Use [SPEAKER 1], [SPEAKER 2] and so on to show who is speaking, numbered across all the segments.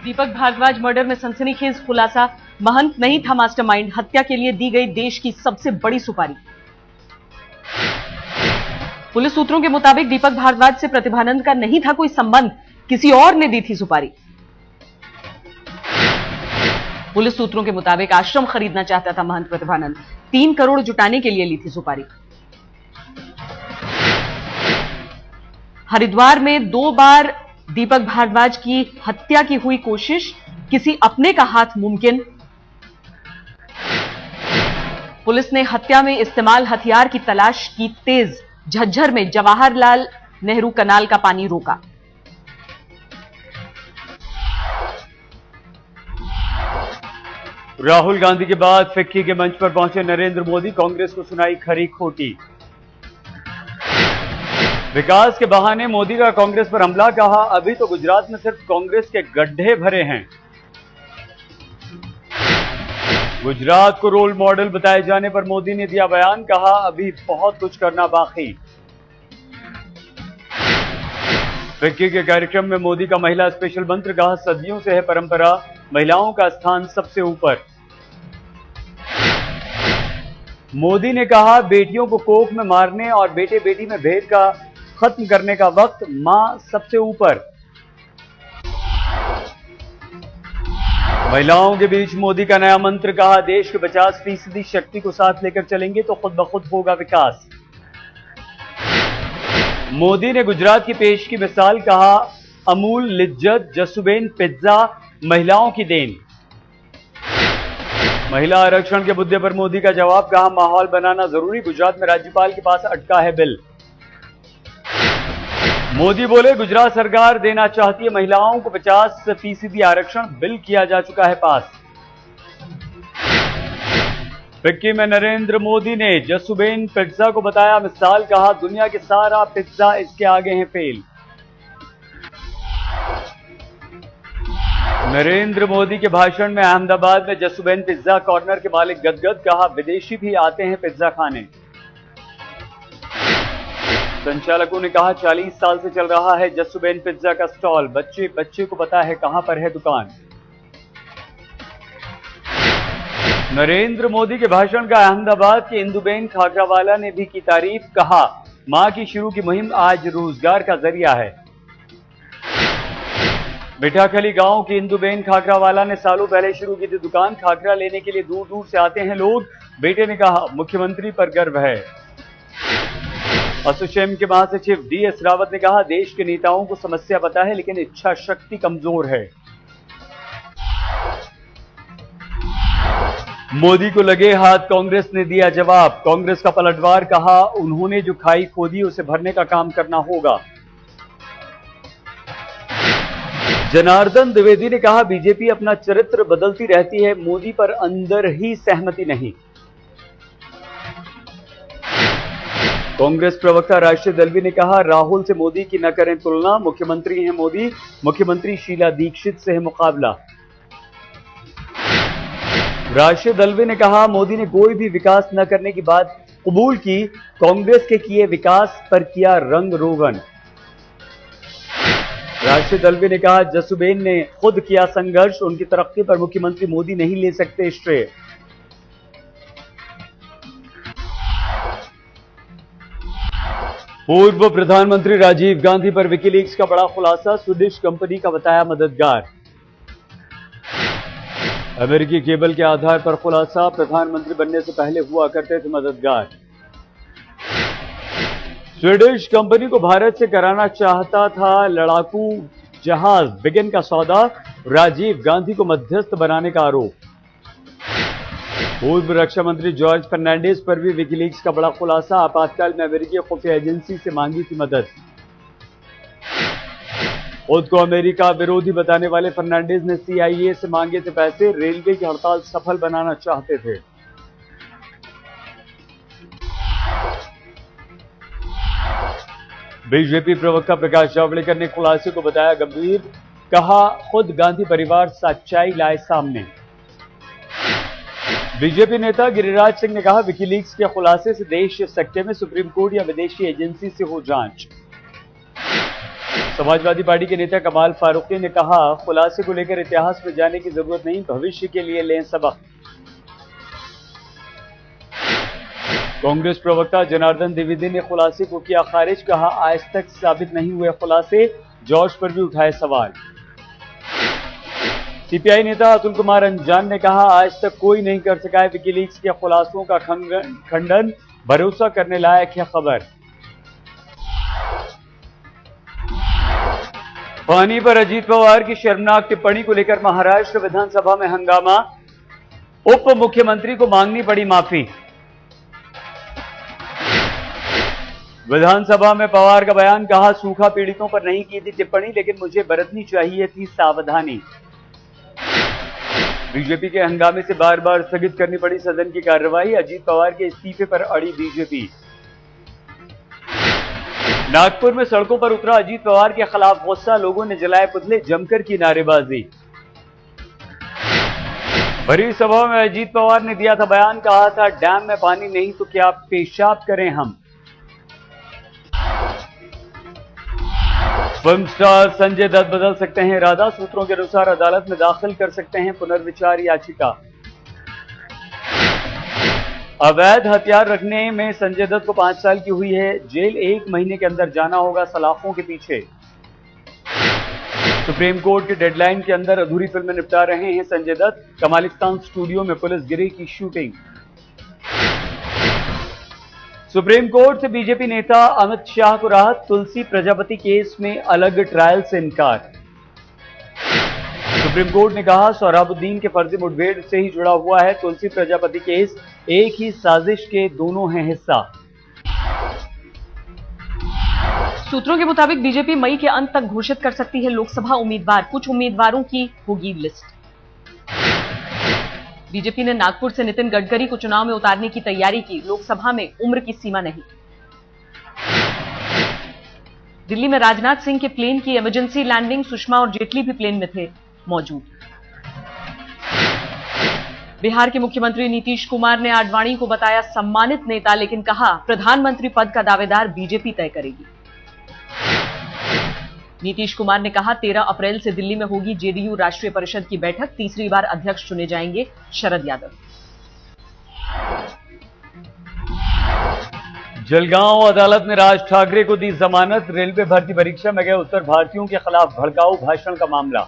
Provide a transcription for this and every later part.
[SPEAKER 1] दीपक Bhardwaj murder में सनसनीखेज खुलासा, महंत नहीं था मास्टरमाइंड, हत्या के लिए दी गई देश की सबसे बड़ी सुपारी। पुलिस सूत्रों के मुताबिक दीपक भारद्वाज से प्रतिभानंद का नहीं था कोई संबंध, किसी और ने दी थी सुपारी। पुलिस सूत्रों के मुताबिक आश्रम खरीदना चाहता था महंत प्रतिभानंद, 3 करोड़ जुटाने के लिए ली थी सुपारी। हरिद्वार में 2 बार दीपक भारद्वाज की हत्या की हुई कोशिश, किसी अपने का हाथ मुमकिन। पुलिस ने हत्या में इस्तेमाल हथियार की तलाश की तेज, झज्जर में जवाहरलाल नेहरू कनाल का पानी रोका।
[SPEAKER 2] राहुल गांधी के बाद फिक्की के मंच पर पहुंचे नरेंद्र मोदी, कांग्रेस को सुनाई खरी खोटी। विकास के बहाने मोदी का कांग्रेस पर हमला, कहा अभी तो गुजरात में सिर्फ कांग्रेस के गड्ढे भरे हैं। गुजरात को रोल मॉडल बताए जाने पर मोदी ने दिया बयान, कहा अभी बहुत कुछ करना बाकी। फिक्की के कार्यक्रम में मोदी का महिला स्पेशल मंत्र, कहा सदियों से है परंपरा, महिलाओं का स्थान सबसे ऊपर। मोदी ने कहा बेटियों को कोख में मारने और बेटे बेटी में भेद का खत्म करने का वक्त, मां सबसे ऊपर। महिलाओं के बीच मोदी का नया मंत्र, कहा देश के 50% शक्ति को साथ लेकर चलेंगे तो खुद ब खुद होगा विकास। मोदी ने गुजरात की पेश की मिसाल, कहा अमूल, लिज्जत, जसुबेन पिज्जा महिलाओं की देन। महिला आरक्षण के मुद्दे पर मोदी का जवाब, कहा माहौल बनाना जरूरी, गुजरात में राज्यपाल के पास अटका है बिल। मोदी बोले गुजरात सरकार देना चाहती है महिलाओं को 50% आरक्षण, बिल किया जा चुका है पास। फिक्की में नरेंद्र मोदी ने जसुबेन पिज्जा को बताया मिसाल, कहा दुनिया के सारा पिज्जा इसके आगे हैं फेल। नरेंद्र मोदी के भाषण में अहमदाबाद में जसुबेन पिज्जा कॉर्नर के मालिक गदगद, कहा विदेशी भी आते हैं पिज्जा खाने। संचालकों ने कहा 40 साल से चल रहा है जसुबेन पिज्जा का स्टॉल, बच्चे को पता है कहां पर है दुकान। नरेंद्र मोदी के भाषण का अहमदाबाद के इंदुबेन खाखरावाला ने भी की तारीफ, कहा मां की शुरू की मुहिम आज रोजगार का जरिया है। मिठाखली गांव की इंदुबेन खाखरावाला ने सालों पहले शुरू की थी दुकान, खाखरा लेने के लिए दूर दूर से आते हैं लोग। बेटे ने कहा मुख्यमंत्री पर गर्व है। एसोचैम के महासचिव DS रावत ने कहा देश के नेताओं को समस्या पता है लेकिन इच्छा शक्ति कमजोर है। मोदी को लगे हाथ, कांग्रेस ने दिया जवाब, कांग्रेस का पलटवार, कहा उन्होंने जो खाई खोदी उसे भरने का काम करना होगा। जनार्दन द्विवेदी ने कहा बीजेपी अपना चरित्र बदलती रहती है, मोदी पर अंदर ही सहमति नहीं। कांग्रेस प्रवक्ता राशिद अल्वी ने कहा राहुल से मोदी की न करें तुलना, मुख्यमंत्री हैं मोदी, मुख्यमंत्री शीला दीक्षित से है मुकाबला। राशिद अल्वी ने कहा मोदी ने कोई भी विकास न करने की बात कबूल की, कांग्रेस के किए विकास पर किया रंग रोगन। राशिद अल्वी ने कहा जसुबेन ने खुद किया संघर्ष, उनकी तरक्की पर मुख्यमंत्री मोदी नहीं ले सकते श्रेय। पूर्व प्रधानमंत्री राजीव गांधी पर विकीलीक्स का बड़ा खुलासा, स्वीडिश कंपनी का बताया मददगार। अमेरिकी केबल के आधार पर खुलासा, प्रधानमंत्री बनने से पहले हुआ करते थे मददगार। स्वीडिश कंपनी को भारत से कराना चाहता था लड़ाकू जहाज बिगिन का सौदा, राजीव गांधी को मध्यस्थ बनाने का आरोप। पूर्व रक्षा मंत्री जॉर्ज फर्नांडिस पर भी विकीलीक्स का बड़ा खुलासा, आपातकाल में अमेरिकी खुफिया एजेंसी से मांगी थी मदद। खुद को अमेरिका विरोधी बताने वाले फर्नांडिस ने CIA से मांगे थे पैसे, रेलवे की हड़ताल सफल बनाना चाहते थे। बीजेपी प्रवक्ता प्रकाश जावड़ेकर ने खुलासे को बताया गंभीर, कहा खुद गांधी परिवार सच्चाई लाए सामने। बीजेपी नेता गिरिराज सिंह ने कहा विकीलीक्स के खुलासे से देश सकते में, सुप्रीम कोर्ट या विदेशी एजेंसी से हो जांच। समाजवादी पार्टी के नेता कमाल फारूकी ने कहा, खुलासे को लेकर इतिहास में जाने की जरूरत नहीं, भविष्य के लिए लें सबक। कांग्रेस प्रवक्ता जनार्दन द्विवेदी ने खुलासे को किया खारिज, कहा आज तक साबित नहीं हुए खुलासे, जॉर्ज पर भी उठाए सवाल। सीपीआई नेता अतुल कुमार अंजान ने कहा, आज तक कोई नहीं कर सका है विकीलीक्स के खुलासों का खंडन, भरोसा करने लायक है खबर। पानी पर अजीत पवार की शर्मनाक टिप्पणी को लेकर महाराष्ट्र विधानसभा में हंगामा, उप मुख्यमंत्री को मांगनी पड़ी माफी। विधानसभा में पवार का बयान, कहा सूखा पीड़ितों पर नहीं की थी टिप्पणी, लेकिन मुझे बरतनी चाहिए थी सावधानी। बीजेपी के हंगामे से बार बार स्थगित करनी पड़ी सदन की कार्रवाई, अजीत पवार के इस्तीफे पर अड़ी बीजेपी। नागपुर में सड़कों पर उतरा अजीत पवार के खिलाफ गुस्सा, लोगों ने जलाए पुतले, जमकर की नारेबाजी। भरी सभा में अजीत पवार ने दिया था बयान, कहा था डैम में पानी नहीं तो क्या पेशाब करें हम। फिल्म स्टार संजय दत्त बदल सकते हैं इरादा, सूत्रों के अनुसार अदालत में दाखिल कर सकते हैं पुनर्विचार याचिका। अवैध हथियार रखने में संजय दत्त को 5 साल की हुई है जेल, 1 महीने के अंदर जाना होगा सलाखों के पीछे। सुप्रीम कोर्ट के डेडलाइन के अंदर अधूरी फिल्म निपटा रहे हैं संजय दत्त, कमालिस्तान स्टूडियो में पुलिस गिरी की शूटिंग। सुप्रीम कोर्ट से बीजेपी नेता अमित शाह को राहत, तुलसी प्रजापति केस में अलग ट्रायल से इनकार। सुप्रीम कोर्ट ने कहा सोहराबुद्दीन के फर्जी मुठभेड़ से ही जुड़ा हुआ है तुलसी प्रजापति केस, एक ही साजिश के दोनों हैं हिस्सा।
[SPEAKER 1] सूत्रों के मुताबिक बीजेपी मई के अंत तक घोषित कर सकती है लोकसभा उम्मीदवार, कुछ उम्मीदवारों की होगी लिस्ट। बीजेपी ने नागपुर से नितिन गडकरी को चुनाव में उतारने की तैयारी की, लोकसभा में उम्र की सीमा नहीं। दिल्ली में राजनाथ सिंह के प्लेन की इमरजेंसी लैंडिंग, सुषमा और जेटली भी प्लेन में थे मौजूद। बिहार के मुख्यमंत्री नीतीश कुमार ने आडवाणी को बताया सम्मानित नेता, लेकिन कहा प्रधानमंत्री पद का दावेदार बीजेपी तय करेगी। नीतीश कुमार ने कहा 13 अप्रैल से दिल्ली में होगी जेडीयू राष्ट्रीय परिषद की बैठक, तीसरी बार अध्यक्ष चुने जाएंगे शरद यादव।
[SPEAKER 2] जलगांव अदालत ने राज ठाकरे को दी जमानत, रेलवे भर्ती परीक्षा में गए उत्तर भारतीयों के खिलाफ भड़काऊ भाषण का मामला।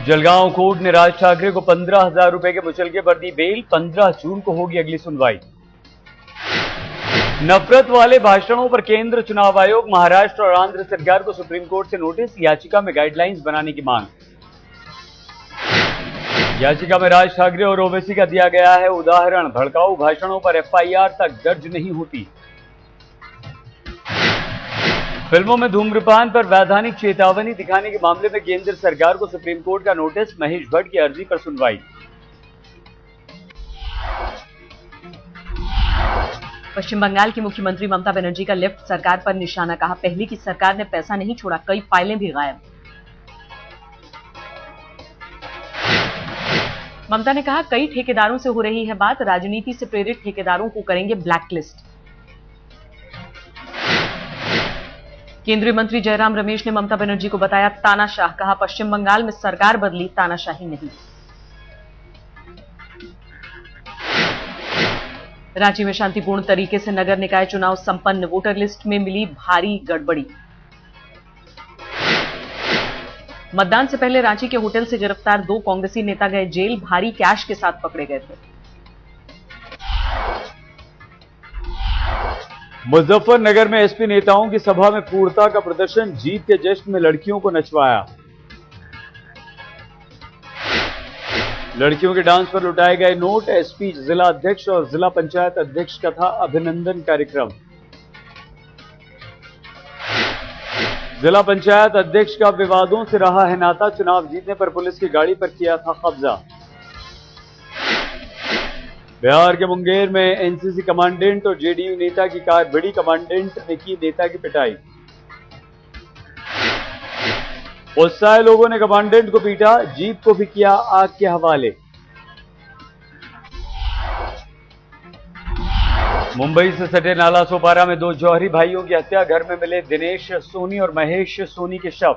[SPEAKER 2] जलगांव कोर्ट ने राज ठाकरे को 15,000 रुपए के मुचलके पर दी बेल, 15 जून को होगी अगली सुनवाई। नफरत वाले भाषणों पर केंद्र चुनाव आयोग, महाराष्ट्र और आंध्र सरकार को सुप्रीम कोर्ट से नोटिस, याचिका में गाइडलाइंस बनाने की मांग। याचिका में राज ठाकरे और ओवैसी का दिया गया है उदाहरण, भड़काऊ भाषणों पर एफआईआर तक दर्ज नहीं होती। फिल्मों में धूम्रपान पर वैधानिक चेतावनी दिखाने के मामले में केंद्र सरकार को सुप्रीम कोर्ट का नोटिस, महेश भट्ट की अर्जी पर सुनवाई।
[SPEAKER 1] पश्चिम बंगाल की मुख्यमंत्री ममता बनर्जी का लेफ्ट सरकार पर निशाना, कहा पहले की सरकार ने पैसा नहीं छोड़ा, कई फाइलें भी गायब। ममता ने कहा कई ठेकेदारों से हो रही है बात, राजनीति से प्रेरित ठेकेदारों को करेंगे ब्लैकलिस्ट। केंद्रीय मंत्री जयराम रमेश ने ममता बनर्जी को बताया तानाशाह, कहा पश्चिम बंगाल में सरकार बदली, तानाशाही नहीं। रांची में शांतिपूर्ण तरीके से नगर निकाय चुनाव संपन्न, वोटर लिस्ट में मिली भारी गड़बड़ी। मतदान से पहले रांची के होटल से गिरफ्तार 2 कांग्रेसी नेता गए जेल, भारी कैश के साथ पकड़े गए थे।
[SPEAKER 2] मुजफ्फरनगर में एसपी नेताओं की सभा में क्रूरता का प्रदर्शन, जीत के जश्न में लड़कियों को नचवाया। लड़कियों के डांस पर लुटाए गए नोट, एसपी, जिला अध्यक्ष और जिला पंचायत अध्यक्ष का था अभिनंदन कार्यक्रम। जिला पंचायत अध्यक्ष का विवादों से रहा है नाता, चुनाव जीतने पर पुलिस की गाड़ी पर किया था कब्जा। बिहार के मुंगेर में एनसीसी कमांडेंट और जेडीयू नेता की कार भिड़ी, कमांडेंट ने की नेता की पिटाई। उत्साही लोगों ने कमांडेंट को पीटा, जीप को भी किया आग के हवाले। मुंबई से सटे नाला सोपारा में दो जौहरी भाइयों की हत्या, घर में मिले दिनेश सोनी और महेश सोनी के शव।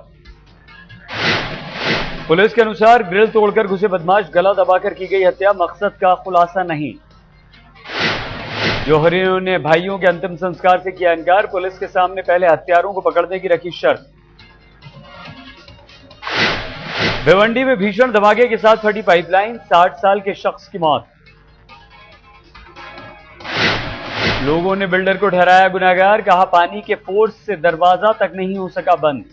[SPEAKER 2] पुलिस के अनुसार ग्रिल तोड़कर घुसे बदमाश, गला दबाकर की गई हत्या, मकसद का खुलासा नहीं। जौहरियों ने भाइयों के अंतिम संस्कार से किया इनकार, पुलिस के सामने पहले हत्यारों को पकड़ने की रखी शर्त। भिवंडी में भीषण धमाके के साथ फटी पाइपलाइन, 60 साल के शख्स की मौत। लोगों ने बिल्डर को ठहराया गुनहगार, कहा पानी के फोर्स से दरवाजा तक नहीं हो सका बंद।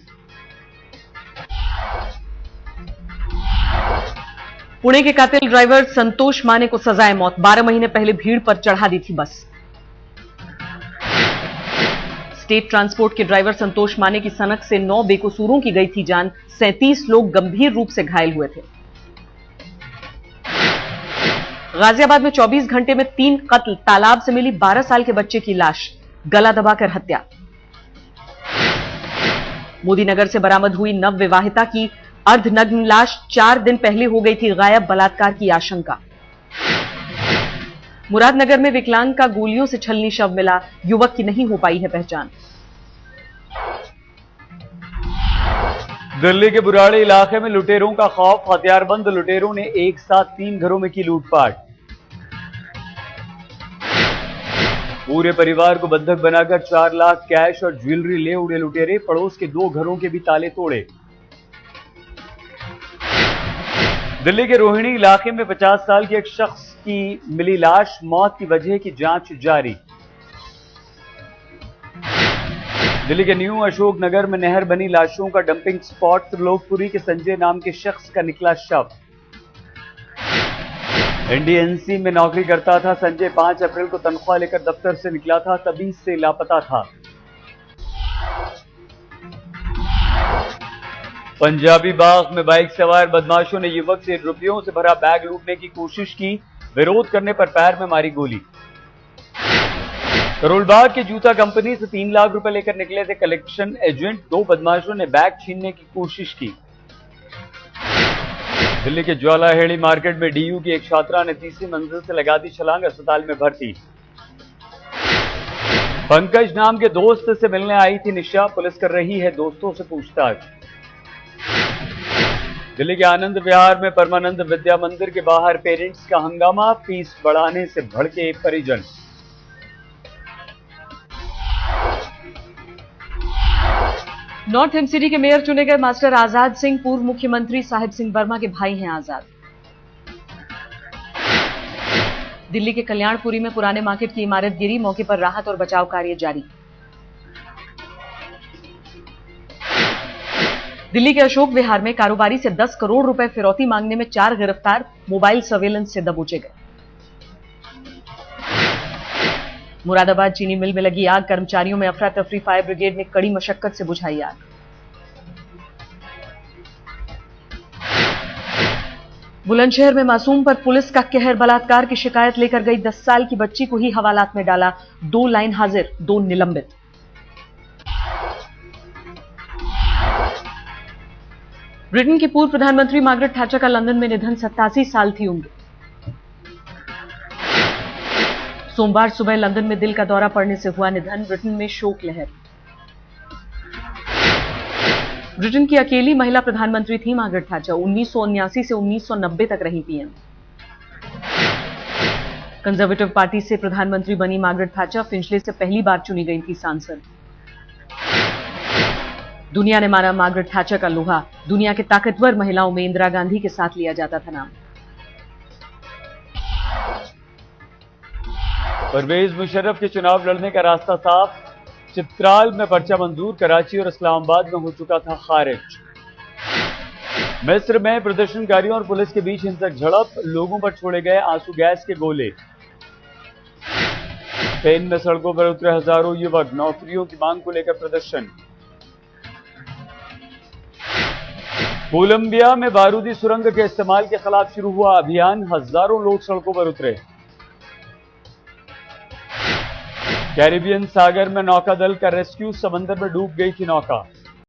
[SPEAKER 1] पुणे के कातिल ड्राइवर संतोष माने को सजाए मौत, 12 महीने पहले भीड़ पर चढ़ा दी थी बस। स्टेट ट्रांसपोर्ट के ड्राइवर संतोष माने की सनक से 9 बेकसूरों की गई थी जान, 37 लोग गंभीर रूप से घायल हुए थे। गाजियाबाद में 24 घंटे में 3 कत्ल, तालाब से मिली 12 साल के बच्चे की लाश, गला दबाकर हत्या। मोदीनगर से बरामद हुई नवविवाहिता की अर्धनग्न लाश, 4 दिन पहले हो गई थी गायब, बलात्कार की आशंका। मुरादनगर में विकलांग का गोलियों से छलनी शव मिला, युवक की नहीं हो पाई है पहचान।
[SPEAKER 2] दिल्ली के बुराड़ी इलाके में लुटेरों का खौफ, हथियारबंद लुटेरों ने एक साथ 3 घरों में की लूटपाट। पूरे परिवार को बंधक बनाकर 4 लाख कैश और ज्वेलरी ले उड़े लुटेरे, पड़ोस के 2 घरों के भी ताले तोड़े। दिल्ली के रोहिणी इलाके में 50 साल के एक शख्स की मिली लाश, मौत की वजह की जांच जारी। दिल्ली के न्यू अशोक नगर में नहर बनी लाशों का डंपिंग स्पॉट, त्रिलोकपुरी के संजय नाम के शख्स का निकला शव। एनडीएनसी में नौकरी करता था संजय, 5 अप्रैल को तनख्वाह लेकर दफ्तर से निकला था, तभी से लापता था। पंजाबी बाग में बाइक सवार बदमाशों ने युवक से रुपयों से भरा बैग लूटने की कोशिश की, विरोध करने पर पैर में मारी गोली। करोलबाग की जूता कंपनी से 3 लाख रुपए लेकर निकले थे कलेक्शन एजेंट, 2 बदमाशों ने बैग छीनने की कोशिश की। दिल्ली के ज्वालाहेड़ी मार्केट में डीयू की एक छात्रा ने तीसरी मंजिल से लगा दी छलांग, अस्पताल में भर्ती। पंकज नाम के दोस्त से मिलने आई थी निशा, पुलिस कर रही है दोस्तों से पूछताछ। दिल्ली के आनंद विहार में परमानंद विद्या मंदिर के बाहर पेरेंट्स का हंगामा, फीस बढ़ाने से भड़के परिजन।
[SPEAKER 1] नॉर्थ एमसीडी के मेयर चुने गए मास्टर आजाद सिंह पूर्व मुख्यमंत्री साहिब सिंह वर्मा के भाई हैं आजाद। दिल्ली के कल्याणपुरी में पुराने मार्केट की इमारत गिरी, मौके पर राहत और बचाव कार्य जारी। दिल्ली के अशोक विहार में कारोबारी से 10 करोड़ रुपए फिरौती मांगने में 4 गिरफ्तार, मोबाइल सर्वेलेंस से दबोचे गए। मुरादाबाद चीनी मिल में लगी आग, कर्मचारियों में अफरा तफरी, फायर ब्रिगेड ने कड़ी मशक्कत से बुझाई आग। बुलंदशहर में मासूम पर पुलिस का कहर, बलात्कार की शिकायत लेकर गई 10 साल की बच्ची को ही हवालात में डाला, 2 लाइन हाजिर, 2 निलंबित। ब्रिटेन की पूर्व प्रधानमंत्री मार्गरेट थैचर का लंदन में निधन, 87 साल थी उम्र। सोमवार सुबह लंदन में दिल का दौरा पड़ने से हुआ निधन, ब्रिटेन में शोक लहर। ब्रिटेन की अकेली महिला प्रधानमंत्री थी मार्गरेट थैचर, 1979 से 1990 तक रही पीएम। कंजर्वेटिव पार्टी से प्रधानमंत्री बनी मार्गरेट थैचर, फिंचले से पहली बार चुनी गई थी सांसद। दुनिया ने माना मार्गरेट थैचर का लोहा, दुनिया के ताकतवर महिलाओं में इंदिरा गांधी के साथ लिया जाता था नाम।
[SPEAKER 2] परवेज मुशर्रफ के चुनाव लड़ने का रास्ता साफ, चित्राल में पर्चा मंजूर, कराची और इस्लामाबाद में हो चुका था खारिज। मिस्र में प्रदर्शनकारियों और पुलिस के बीच हिंसक झड़प, लोगों पर छोड़े गए आंसू गैस के गोले। स्पेन में सड़कों पर उतरे हजारों युवक, नौकरियों की मांग को लेकर प्रदर्शन। कोलंबिया में बारूदी सुरंग के इस्तेमाल के खिलाफ शुरू हुआ अभियान, हजारों लोग सड़कों पर उतरे। कैरिबियन सागर में नौकादल का रेस्क्यू, समंदर में डूब गई थी नौका।